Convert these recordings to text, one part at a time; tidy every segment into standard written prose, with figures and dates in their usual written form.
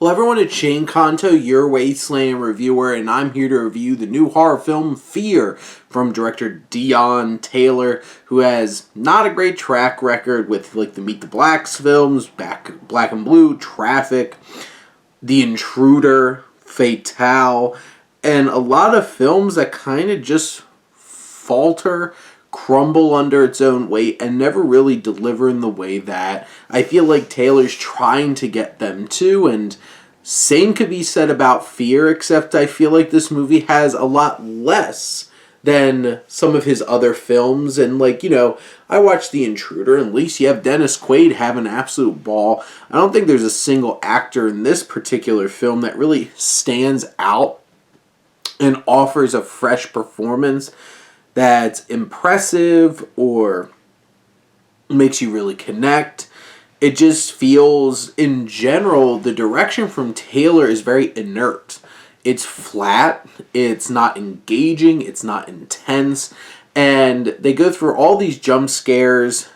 Hello everyone, it's Shane Kanto, your Wasteland reviewer, and I'm here to review the new horror film Fear from director Deon Taylor, who has not a great track record with like the Meet the Blacks films, Black and Blue, Traffic, The Intruder, Fatale, and a lot of films that kind of just falter, crumble under its own weight, and never really deliver in the way that I feel like Taylor's trying to get them to. And same could be said about Fear, except I feel like this movie has a lot less than some of his other films. And I watched The Intruder, and at least you have Dennis Quaid having an absolute ball. I don't think there's a single actor in this particular film that really stands out and offers a fresh performance that's impressive or makes you really connect. It just feels, in general, the direction from Taylor is very inert. It's flat, it's not engaging, it's not intense, and they go through all these jump scares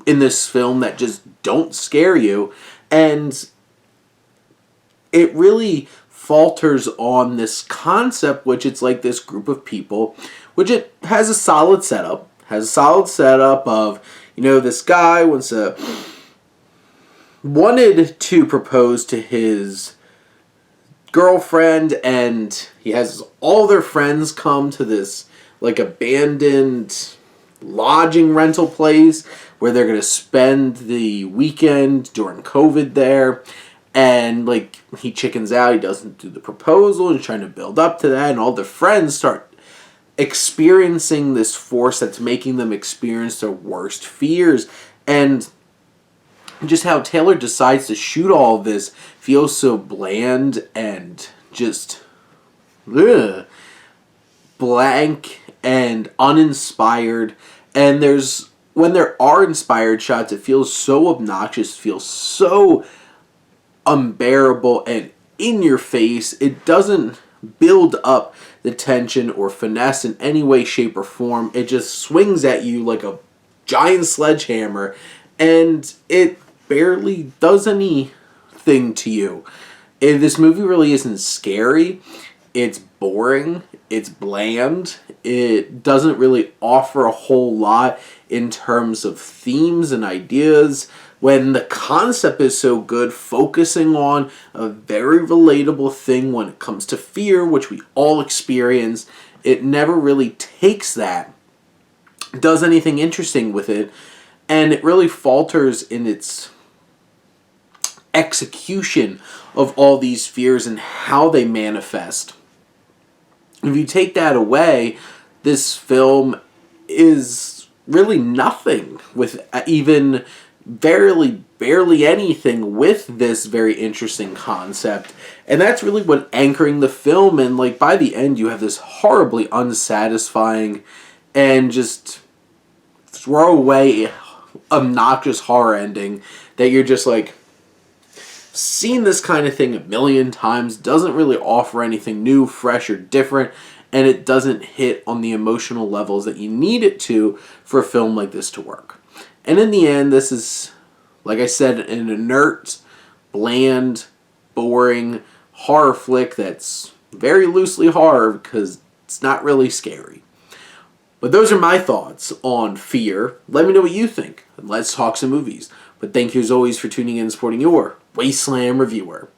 in this film that just don't scare you, and it really falters on this concept, which it's like this group of people, which it has a solid setup. Of, this guy wanted to propose to his girlfriend, and he has all their friends come to this abandoned lodging rental place where they're going to spend the weekend during COVID there. And he chickens out, he doesn't do the proposal, he's trying to build up to that, and all their friends start experiencing this force that's making them experience their worst fears. And just how Taylor decides to shoot all of this feels so bland and just blank and uninspired. And when there are inspired shots, it feels so obnoxious, feels so unbearable and in your face. It doesn't build up the tension or finesse in any way, shape, or form. It just swings at you like a giant sledgehammer, and it barely does anything to you. This movie really isn't scary. It's boring. It's bland. It doesn't really offer a whole lot in terms of themes and ideas, when the concept is so good, focusing on a very relatable thing when it comes to fear, which we all experience. It never really takes that, does anything interesting with it, and it really falters in its execution of all these fears and how they manifest. If you take that away, this film is really nothing, with even barely anything with this very interesting concept. And that's really what anchoring the film, and by the end you have this horribly unsatisfying and just throwaway obnoxious horror ending that you're just seen this kind of thing a million times, doesn't really offer anything new, fresh, or different, and it doesn't hit on the emotional levels that you need it to for a film like this to work. And in the end, this is, like I said, an inert, bland, boring horror flick that's very loosely horror because it's not really scary. But those are my thoughts on Fear. Let me know what you think, and let's talk some movies. But thank you as always for tuning in and supporting your Wasteland reviewer.